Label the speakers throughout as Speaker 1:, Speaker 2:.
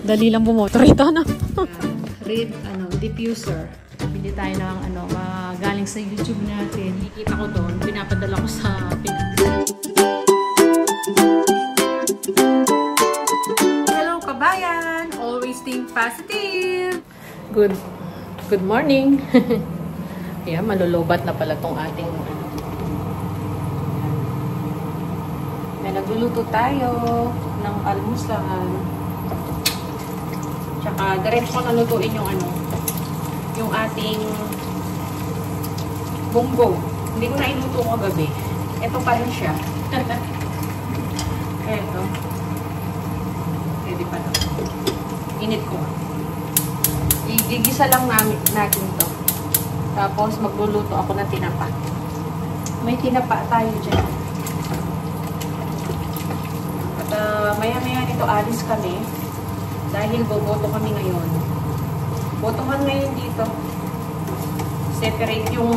Speaker 1: Dali lang bumoto rito, no?
Speaker 2: Red, diffuser. Bili tayo ng, galing sa YouTube natin. Nakikita ko doon, pinapadala ko sa Pinas.
Speaker 1: Hello, kabayan! Always think positive! Good morning! Ayan, malulubat na pala tong ating nagluluto tayo ng almusal. Tsaka diretso ko nalutuin yung ating bunggo. Hindi ko na iluto kagabi. Ito pa rin siya. Ito. Pwede pa na. Init ko. Igigisa lang natin to. Tapos magluluto ako ng tinapa. May tinapa tayo dyan. Maya-maya nito alis kami dahil boboto kami ngayon. Botohan ngayon dito. Separate yung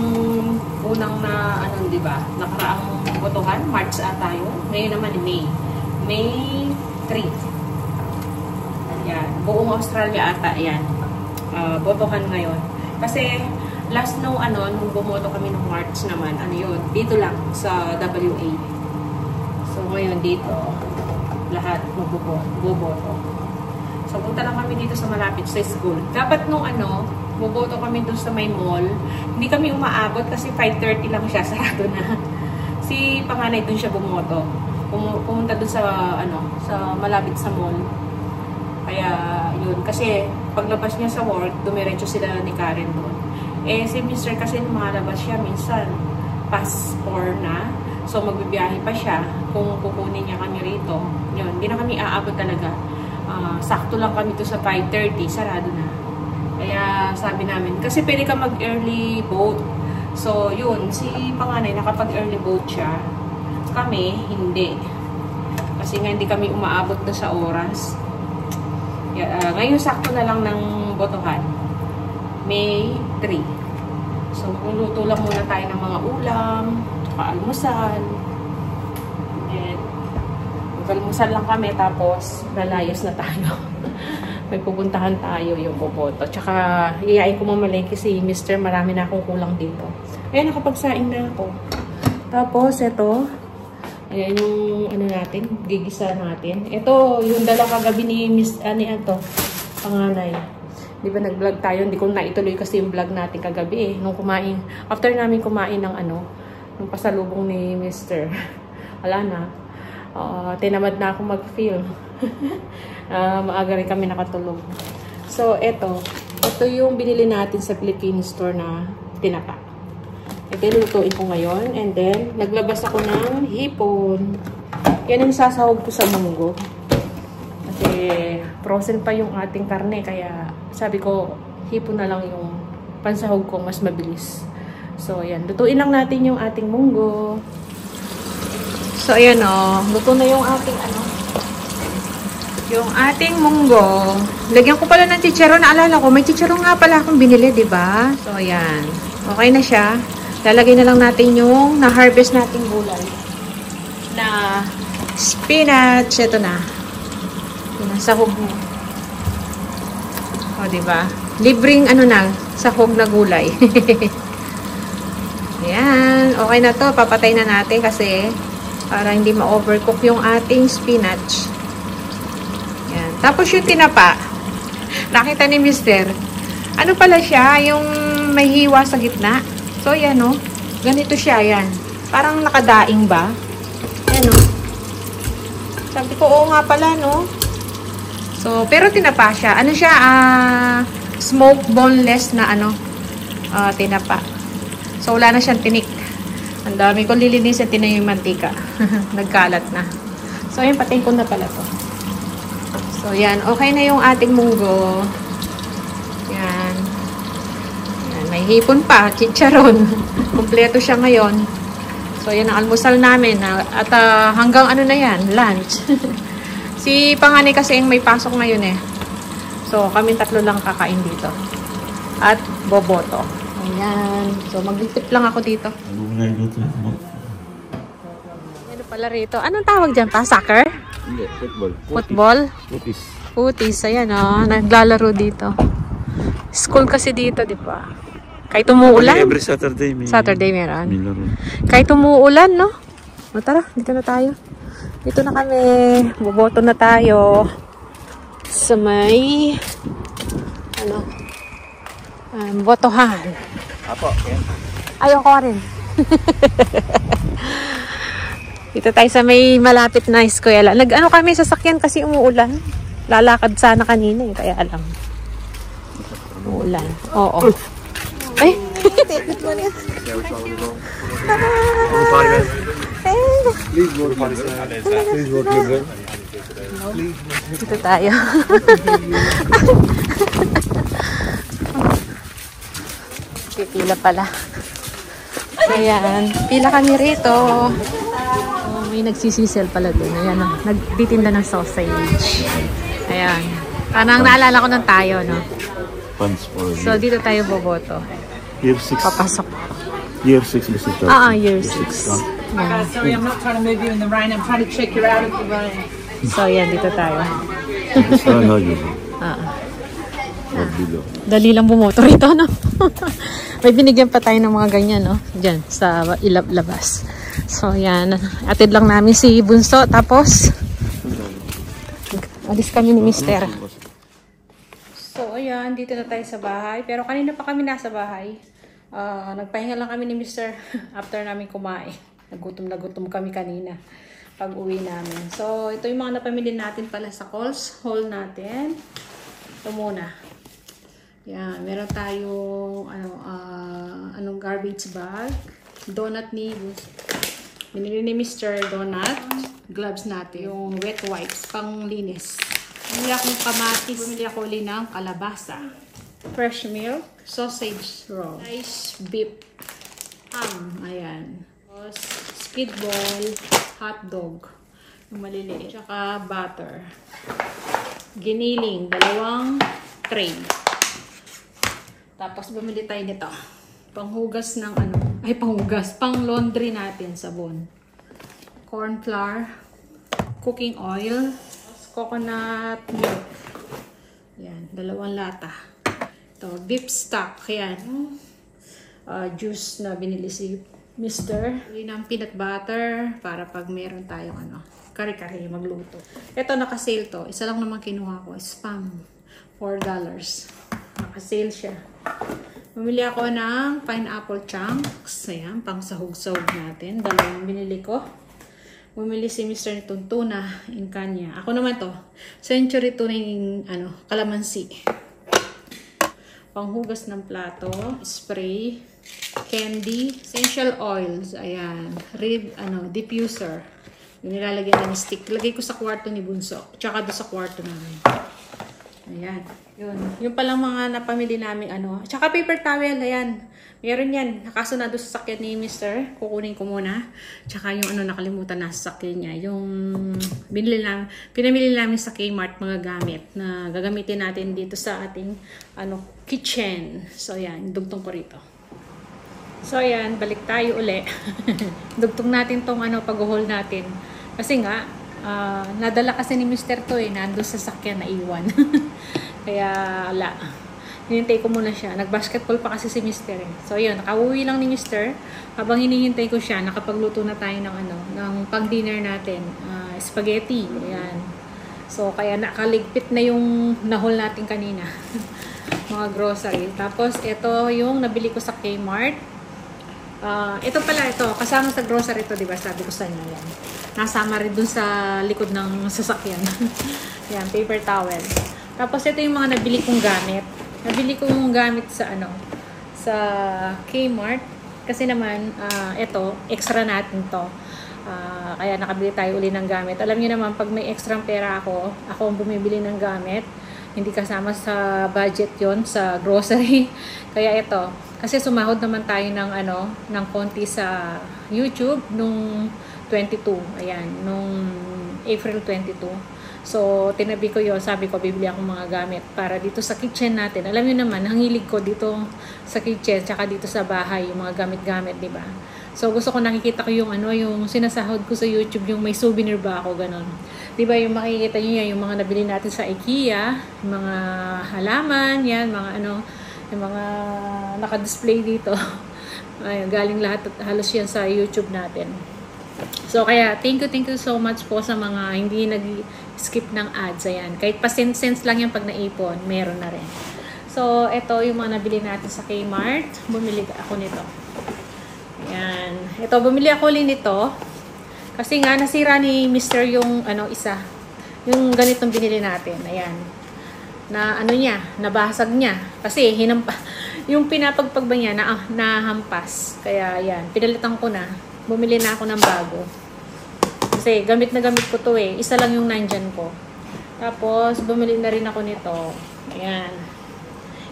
Speaker 1: unang na di ba? Nakaraang botohan, March tayo. Ngayon naman May. May 3. Yan, buong Australia ata yan. Botohan ngayon. Kasi last nung nung bumoto kami ng March naman, dito lang sa WA. So ngayon dito lahat boboto. So, punta lang kami dito sa malapit sa school. Dapat nung boboto kami doon sa may mall, hindi kami umaabot kasi 5:30 lang siya, sarado na. Si panganay doon siya bumoto. Pumunta doon sa, sa malapit sa mall. Kaya, yun. Kasi, paglabas niya sa work, dumiretso sila ni Karen doon. Eh, si Mr. kasi lumalabas siya minsan. Past 4 na. So, magbibiyahe pa siya kung kukunin niya kami rito. Yun, hindi na kami aabot talaga. Sakto lang kami to sa 5:30, sarado na. Kaya sabi namin, kasi pwede ka mag-early vote. So, yun, si panganay nakapag-early vote siya. Kami, hindi. Kasi nga hindi kami umaabot na sa oras. Ngayon, sakto na lang ng botohan. May 3. So, luluto lang muna tayo ng mga ulam, almusal. And almusal lang kami tapos lalayas na tayo. May pupuntahan tayo yung boboto. Tsaka iyain ko mamalengke si Mr. Marami na akong kulang dito. Ayan, nakapagsaing na ako. Tapos ito, ayan yung natin, gigisa natin. Ito yung dala kagabi ni Miss panganay. Di ba nag-vlog tayo? Hindi ko na ituloy kasi yung vlog natin kagabi nung kumain. After namin kumain ng ng pasalubong ni Mr. Wala na. Tinamad na ako mag-film. Maaga rin kami nakatulog. So, ito yung binili natin sa Philippine store na tinapa. Ito yung lutuin ko ngayon. And then, naglabas ako ng hipon. Yan yung sasahog ko sa munggo. Kasi, frozen pa yung ating karne. Kaya, sabi ko, hipon na lang yung pansahog ko. Mas mabilis. So, ayan. Lutuin lang natin yung ating munggo. So, ayan luto na yung ating yung ating munggo. Lagyan ko pala ng chicharon. Naalala ko, may chicharon nga pala akong binili, diba? So, ayan. Okay na siya. Lalagay na lang natin yung na-harvest nating gulay. Na spinach. Ito na. Yung sahog mo. O, diba? Libreng sahog na gulay. Ayan. Okay na to. Papatay na natin kasi para hindi ma-overcook yung ating spinach. Ayan. Tapos yung tinapa. Nakita ni Mr. Ano pala siya? Yung may hiwa sa gitna. So, ayan ganito siya. Ayan. Parang nakadaing ba? Ayan Sabi ko, oo nga pala So, pero tinapa siya. Ano siya? Smoked boneless na tinapa. So, wala na siyang tinik. Ang dami ko lilinisin, tinay yung mantika. Nagkalat na. So, ayun, patayin ko na pala to. So, yan. Okay na yung ating munggo. Yan. Yan. May hipon pa. Chicharon. Kompleto siya ngayon. So, yan ang almusal namin. At hanggang na yan? Lunch. Si panganay kasi yung may pasok ngayon So, kami tatlo lang kakain dito. At boboto. Ayan. So, maglitip lang ako dito. Ano pala rito? Anong tawag dyan pa? Soccer?
Speaker 3: Hindi, football.
Speaker 1: Football?
Speaker 3: Putis.
Speaker 2: Putis, ayan o. Naglalaro dito. School kasi dito, di ba? Kahit umuulan.
Speaker 3: Every Saturday
Speaker 2: meron.
Speaker 3: may laro.
Speaker 2: Kahit umuulan, no? O tara, dito na tayo. Dito na kami. Boboto na tayo. Sa may botohan.
Speaker 3: Apo,
Speaker 2: Ayoko rin. Dito tayo sa may malapit na eskwela. Nag-ano kami sasakyan kasi umuulan. Lalakad sana kanina eh, kaya alam. Umuulan. Oo. Ay! Good morning. Dito tayo. Pipila pala. Ayan. Pila kami rito. Oh, may nagsisisel pala din. Ayan. Nagtitinda ng sausage. Ayan. Parang naalala ko ng tayo, no? So, dito tayo boboto.
Speaker 3: Year 6.
Speaker 2: Papasok.
Speaker 3: Year 6, Mr. Charles.
Speaker 2: Year 6. Yeah.
Speaker 4: Sorry, I'm not trying to move you in the rain. I'm trying to check you out of the rain.
Speaker 2: So, yan. Dito tayo. Dali lang bumoto rito, no? May binigyan pa tayo ng mga ganyan, no? Diyan, sa labas. So, yan. Atid lang namin si Bunso. Tapos, alis kami ni Mister. So, ayan. Dito na tayo sa bahay. Pero kanina pa kami nasa bahay. Nagpahinga lang kami ni Mister after namin kumain. Nagutom na gutom kami kanina pag uwi namin. So, ito yung mga napamili natin pala sa Coles haul natin. Ito muna. Yan, meron tayong anong garbage bag. Donut ni binili ni Mr. Donut. Gloves natin. Yung wet wipes, pang linis. Bumili akong kamatis. Bumili ako uli ng kalabasa. Fresh milk. Sausage roll. Nice beef ham. Ayan. Speedball. Hot dog. Yung maliliit. Tsaka butter. Giniling. 2 tray. Tapos bumili tayo nito. Panghugas ng panghugas. Pang laundry natin. Sabon. Corn flour. Cooking oil. Coconut milk. Yan. 2 lata. Ito. Beef stock. Yan. Juice na binili si Mr. Bili ng peanut butter. Para pag meron tayong kare-kare magluto. Ito naka-sale to. Isa lang naman kinuha ko. Spam. $4. Naka-sale siya. Bumili ako ng pineapple chunks. Ayan, pang sahog-sahog natin. 2 binili ko. Bumili si Mr. nitong tuna in kanya. Ako naman to. Century tuna yung kalamansi. Panghugas ng plato. Spray. Candy. Essential oils. Ayan. Diffuser. Yung nilalagyan ng stick. Lagay ko sa kwarto ni Bunso. Tsaka doon sa kwarto namin. Ayan. Yun. Yung palang mga napamili namin Tsaka paper towel. Ayan. Meron yan. Nakasunod sa sakyan ni Mr. Kukunin ko muna. Tsaka yung nakalimutan na sa sakyan niya. Yung pinamili namin sa Kmart mga gamit na gagamitin natin dito sa ating kitchen. So ayan. Dugtong ko rito. So ayan. Balik tayo uli. Dugtong natin tong pag-haul natin. Kasi nga nadala kasi ni Mr. to nandun sa sakyan na iwan. Kaya wala. Hinintay ko muna siya. Nag-basketball pa kasi si Mr. So yun, nakauwi lang ni Mr. Habang hinihintay ko siya, nakapagluto na tayo ng pang-dinner natin. Spaghetti. Ayan. So kaya nakaligpit na yung nahol natin kanina. Mga grocery. Tapos ito yung nabili ko sa Kmart. Ito pala, kasama sa grocery to, diba? Sabi ko sa inyo yan. Nasama rin dun sa likod ng sasakyan. Yan, paper towel. Tapos ito yung mga nabili kong gamit. Nabili kong gamit sa sa Kmart. Kasi naman, ito, extra natin to. Kaya nakabili tayo uli ng gamit. Alam niyo naman, pag may extra pera ako ang bumibili ng gamit. Hindi kasama sa budget yon sa grocery. Kaya ito, kasi sumahod naman tayo ng konti sa YouTube nung 22. Ayan, nung April 22. So, tinabi ko yon. Sabi ko, bibili akong mga gamit para dito sa kitchen natin. Alam niyo naman, ang hilig ko dito sa kitchen, tsaka dito sa bahay, yung mga gamit-gamit, diba? So, gusto ko nakikita ko yung yung sinasahod ko sa YouTube, yung may souvenir ba ako, ganon. Di ba yung makikita nyo yan, yung mga nabili natin sa IKEA, yung mga halaman, yan, mga ano, yung mga naka-display dito. Ay, galing lahat halos yan sa YouTube natin. So, kaya, thank you so much po sa mga hindi nag-skip ng ads. Ayan. Kahit pa cents lang yan pag naipon, meron na rin. So, ito yung mga nabili natin sa Kmart. Bumili ako nito. Ayan. Ito, bumili ako ulit nito. Kasi nga, nasira ni Mr. yung, ano, isa. Yung ganitong binili natin. Ayan. Na, ano niya, nabasag niya. Kasi, yung pinapagpag ba niya, nahampas. Kaya, ayan. Pinalitan ko na. Bumili na ako ng bago. Kasi, gamit na gamit ko to eh. Isa lang yung nandyan ko. Tapos, bumili na rin ako nito. Ayan.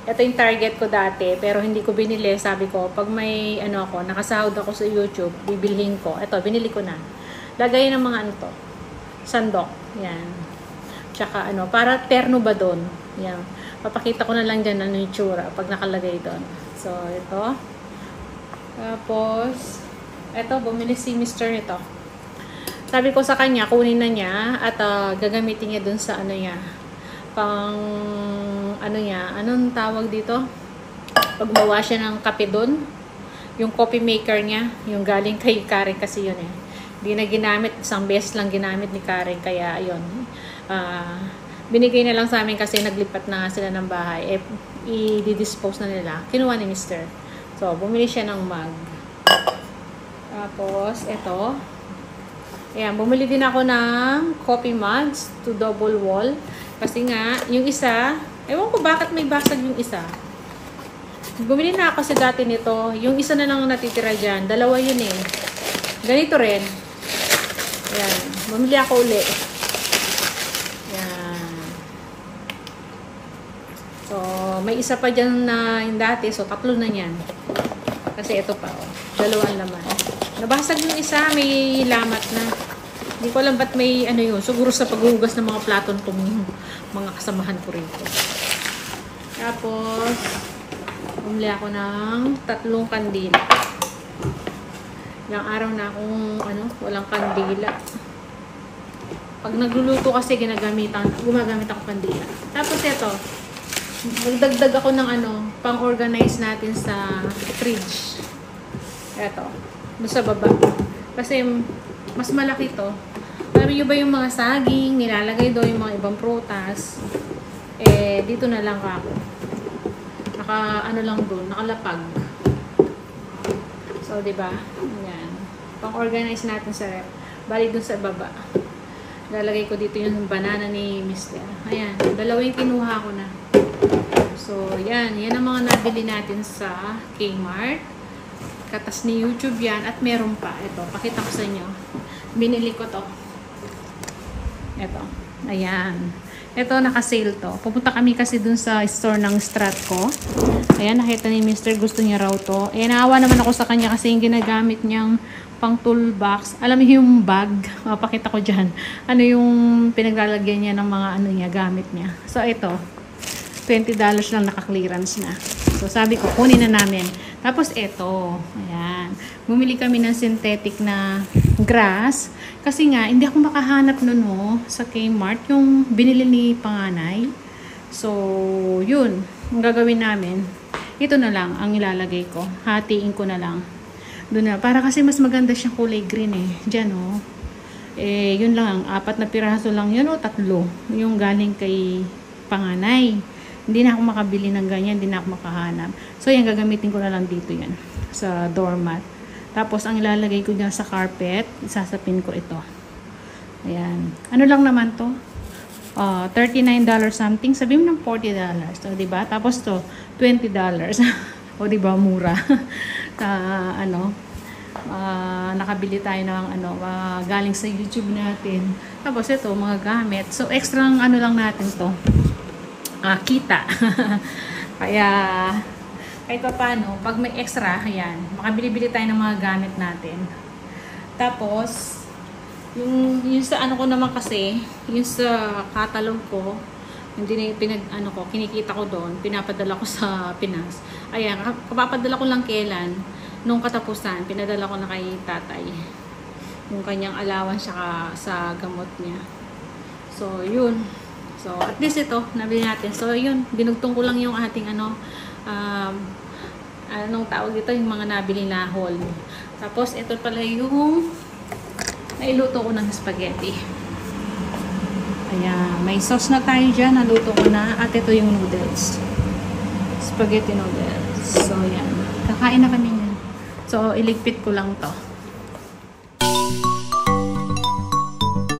Speaker 2: Ito yung target ko dati, pero hindi ko binili. Sabi ko, pag may, ano ako, nakasahod ako sa YouTube, bibilhin ko. Ito, binili ko na. Lagay ng mga ano to, sandok. Yan. Tsaka ano, para terno ba doon? Yan. Papakita ko na lang dyan ano yung tsura pag nakalagay doon. So, ito. Tapos, ito, bumili si Mr. nito. Sabi ko sa kanya, kunin na niya at gagamitin niya doon sa ano niya. Pang, ano niya, anong tawag dito? Pag mawa siya ng kape doon, yung coffee maker niya, yung galing kay Karen kasi yun eh. Hindi na ginamit, isang beses lang ginamit ni Karen, kaya ayun. Binigay na lang sa amin kasi naglipat na sila ng bahay. Eh, i-dispose na nila. Kinuha ni Mr. So, bumili siya ng mug. Tapos, ito. Ayan, bumili din ako ng coffee mugs to double wall. Kasi nga, yung isa, ewan ko bakit may basag yung isa. Bumili na ako sa dati nito. Yung isa na lang natitira dyan. Dalawa yun eh. Ganito rin. Ayan. Bumili ako uli. Ayan. So, may isa pa dyan na yung dati. So, 3 na yan. Kasi ito pa, oh. 2 laman. Nabasag yung isa. May lamat na. Hindi ko alam ba't may ano yun. Siguro sa paghuhugas ng mga platon itong mga kasamahan ko rito. Tapos, bumili ako ng 3 kandila. Ilang araw na akong walang kandila. Pag nagluluto kasi gumagamit ako kandila. Tapos ito, magdagdag ako ng pang-organize natin sa fridge. Ito, doon sa baba. Kasi mas malaki to. Sabi nyo ba yung mga saging, nilalagay doon yung mga ibang prutas. Eh, dito na lang ako. Lang doon, nakalapag. So, diba? Ayan. Pang-organize natin sa rep. Bali dun sa baba. Lalagay ko dito yung banana ni Mr. Ayan. 2 yung kinuha ko na. So, yan. Yan ang mga nabili natin sa Kmart. Katas ni YouTube yan. At meron pa. Ito. Pakita ko sa inyo. Binili ko to. Ito. Ayan. Ito, naka-sale to. Pupunta kami kasi dun sa store ng Stratco. Ayan, nakita ni Mr. Gusto niya raw to. Ayan, naawa naman ako sa kanya kasi yung ginagamit niyang pang toolbox. Alam niyo yung bag. Mapakita ko dyan. Ano yung pinaglalagyan niya ng mga niya, gamit niya. So, ito. $20 lang naka-clearance na. So, sabi ko, kunin na namin. Tapos, ito. Ayan. Bumili kami ng synthetic na grass. Kasi nga, hindi ako makahanap nun sa Kmart. Yung binili ni panganay. So, yun. Ang gagawin namin, ito na lang ang ilalagay ko. Hatiin ko na lang. Doon na. Para kasi mas maganda siyang kulay green eh. Diyan Eh, yun lang. 4 na piraso lang yun 3. Yung galing kay panganay. Hindi na ako makabili ng ganyan. Hindi na ako makahanap. So, yan. Gagamitin ko na lang dito yan. Sa doormat. Tapos, ang ilalagay ko dyan sa carpet, isasapin ko ito. Ayan. Ano lang naman to? $39 something. Sabi mo ng $40. So, diba? Tapos to, $20. O, diba? Mura. Nakabili tayo ng galing sa YouTube natin. Tapos, ito, mga gamit. So, extra lang natin to. Kita. Kaya, kahit pa paano, pag may extra, ayan, makabili-bili tayo ng mga gamit natin. Tapos, yung sa ko naman kasi, yung sa catalog ko, hindi na kinikita ko doon, pinapadala ko sa Pinas. Ayan, kapapadala ko lang kailan, nung katapusan, pinadala ko na kay tatay. Yung kanyang allowance siya sa gamot niya. So, yun. So, at least ito, nabili natin. So, yun, binugtong ko lang yung ating anong tawag dito, yung mga nabili na haul. Tapos, ito pala yung nailuto ko ng spaghetti. Ayan, may sauce na tayo dyan, naluto ko na. At ito yung noodles. Spaghetti noodles. So, yan. Kakain na kami yan. So, iligpit ko lang to.